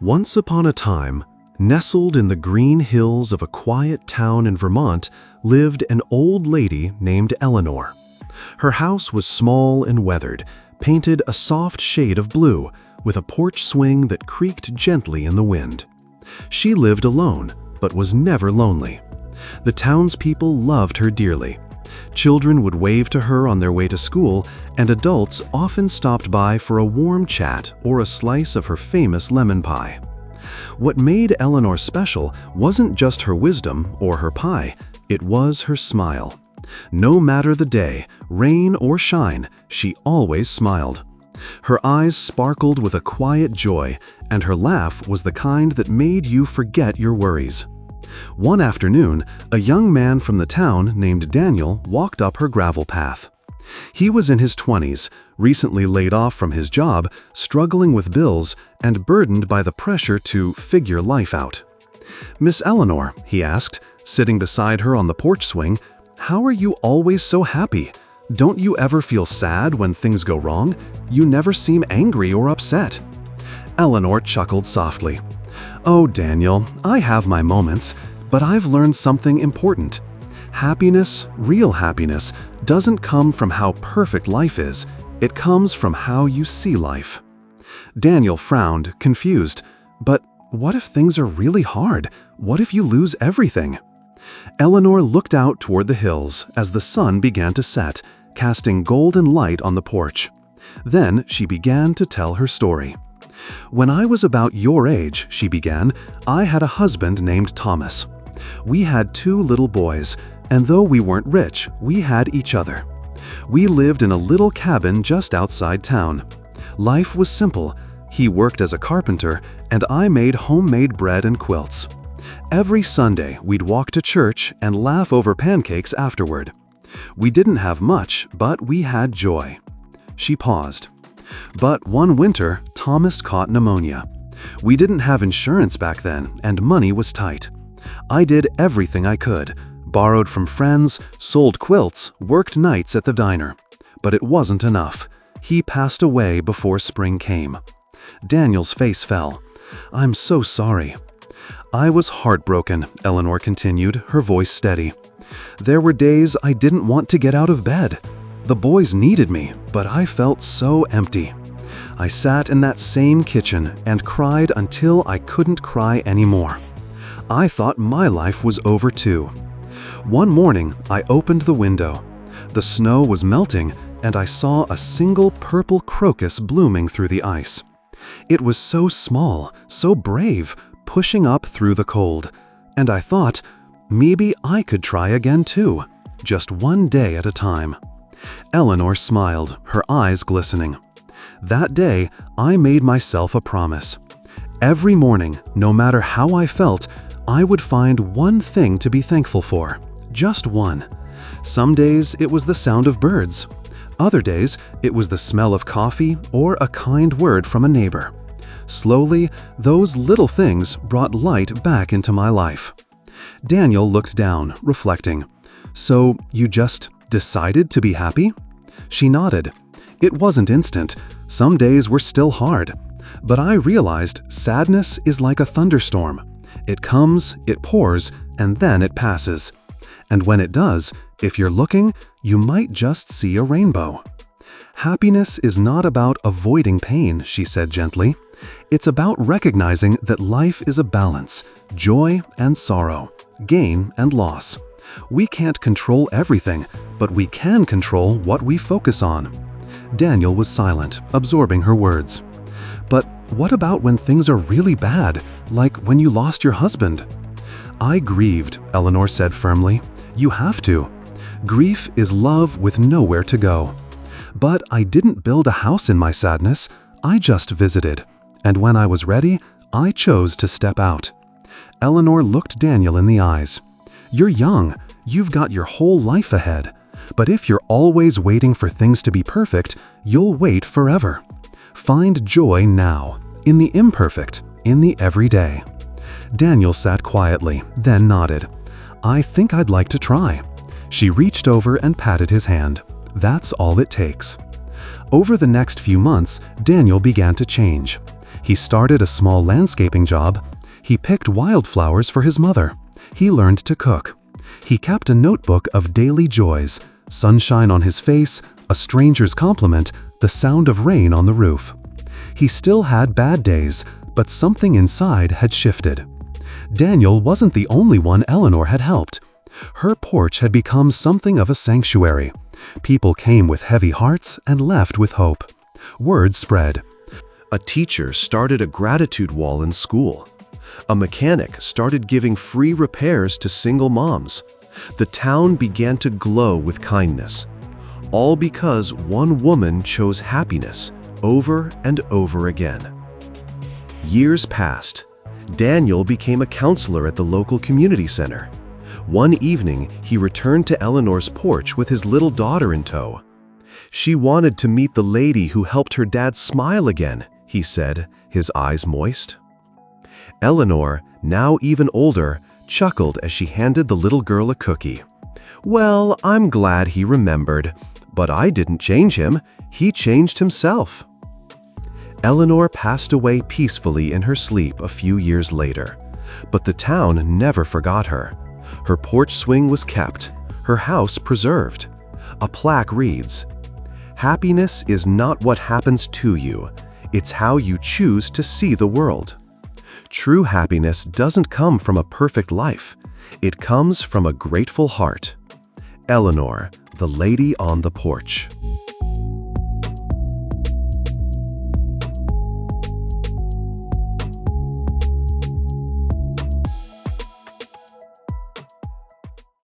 Once upon a time, nestled in the green hills of a quiet town in Vermont, lived an old lady named Eleanor. Her house was small and weathered, painted a soft shade of blue, with a porch swing that creaked gently in the wind. She lived alone, but was never lonely. The townspeople loved her dearly. Children would wave to her on their way to school, and adults often stopped by for a warm chat or a slice of her famous lemon pie. What made Eleanor special wasn't just her wisdom or her pie, it was her smile. No matter the day, rain or shine, she always smiled. Her eyes sparkled with a quiet joy, and her laugh was the kind that made you forget your worries. One afternoon, a young man from the town named Daniel walked up her gravel path. He was in his 20s, recently laid off from his job, struggling with bills, and burdened by the pressure to figure life out. "Miss Eleanor," he asked, sitting beside her on the porch swing, "how are you always so happy? Don't you ever feel sad when things go wrong? You never seem angry or upset." Eleanor chuckled softly. "Oh, Daniel, I have my moments, but I've learned something important. Happiness, real happiness, doesn't come from how perfect life is. It comes from how you see life." Daniel frowned, confused. "But what if things are really hard? What if you lose everything?" Eleanor looked out toward the hills as the sun began to set, casting golden light on the porch. Then she began to tell her story. "When I was about your age," she began, "I had a husband named Thomas. We had 2 little boys, and though we weren't rich, we had each other. We lived in a little cabin just outside town. Life was simple. He worked as a carpenter, and I made homemade bread and quilts. Every Sunday, we'd walk to church and laugh over pancakes afterward. We didn't have much, but we had joy." She paused. "But one winter, Thomas caught pneumonia. We didn't have insurance back then, and money was tight. I did everything I could, borrowed from friends, sold quilts, worked nights at the diner. But it wasn't enough. He passed away before spring came." Daniel's face fell. "I'm so sorry." "I was heartbroken," Eleanor continued, her voice steady. "There were days I didn't want to get out of bed. The boys needed me, but I felt so empty. I sat in that same kitchen and cried until I couldn't cry anymore. I thought my life was over too. One morning, I opened the window. The snow was melting, and I saw a single purple crocus blooming through the ice. It was so small, so brave, pushing up through the cold. And I thought, maybe I could try again too, just one day at a time." Eleanor smiled, her eyes glistening. "That day, I made myself a promise. Every morning, no matter how I felt, I would find one thing to be thankful for, just one. Some days it was the sound of birds. Other days it was the smell of coffee or a kind word from a neighbor. Slowly, those little things brought light back into my life." Daniel looked down, reflecting. "So you just decided to be happy?" She nodded. "It wasn't instant. Some days were still hard. But I realized sadness is like a thunderstorm. It comes, it pours, and then it passes. And when it does, if you're looking, you might just see a rainbow." "Happiness is not about avoiding pain," she said gently. "It's about recognizing that life is a balance, joy and sorrow, gain and loss. We can't control everything, but we can control what we focus on." Daniel was silent, absorbing her words. "But what about when things are really bad, like when you lost your husband?" "I grieved," Eleanor said firmly. "You have to. Grief is love with nowhere to go. But I didn't build a house in my sadness. I just visited. And when I was ready, I chose to step out." Eleanor looked Daniel in the eyes. "You're young. You've got your whole life ahead. But if you're always waiting for things to be perfect, you'll wait forever. Find joy now, in the imperfect, in the everyday." Daniel sat quietly, then nodded. "I think I'd like to try." She reached over and patted his hand. "That's all it takes." Over the next few months, Daniel began to change. He started a small landscaping job. He picked wildflowers for his mother. He learned to cook. He kept a notebook of daily joys: sunshine on his face, a stranger's compliment, the sound of rain on the roof. He still had bad days, but something inside had shifted. Daniel wasn't the only one Eleanor had helped. Her porch had become something of a sanctuary. People came with heavy hearts and left with hope. Word spread. A teacher started a gratitude wall in school. A mechanic started giving free repairs to single moms. The town began to glow with kindness. All because one woman chose happiness over and over again. Years passed. Daniel became a counselor at the local community center. One evening, he returned to Eleanor's porch with his little daughter in tow. She wanted to meet the lady who helped her dad smile again, he said, his eyes moist. Eleanor, now even older, chuckled as she handed the little girl a cookie. "Well, I'm glad he remembered, but I didn't change him. He changed himself." Eleanor passed away peacefully in her sleep a few years later, but the town never forgot her. Her porch swing was kept, her house preserved. A plaque reads, "Happiness is not what happens to you, it's how you choose to see the world." True happiness doesn't come from a perfect life. It comes from a grateful heart. Eleanor, the lady on the porch.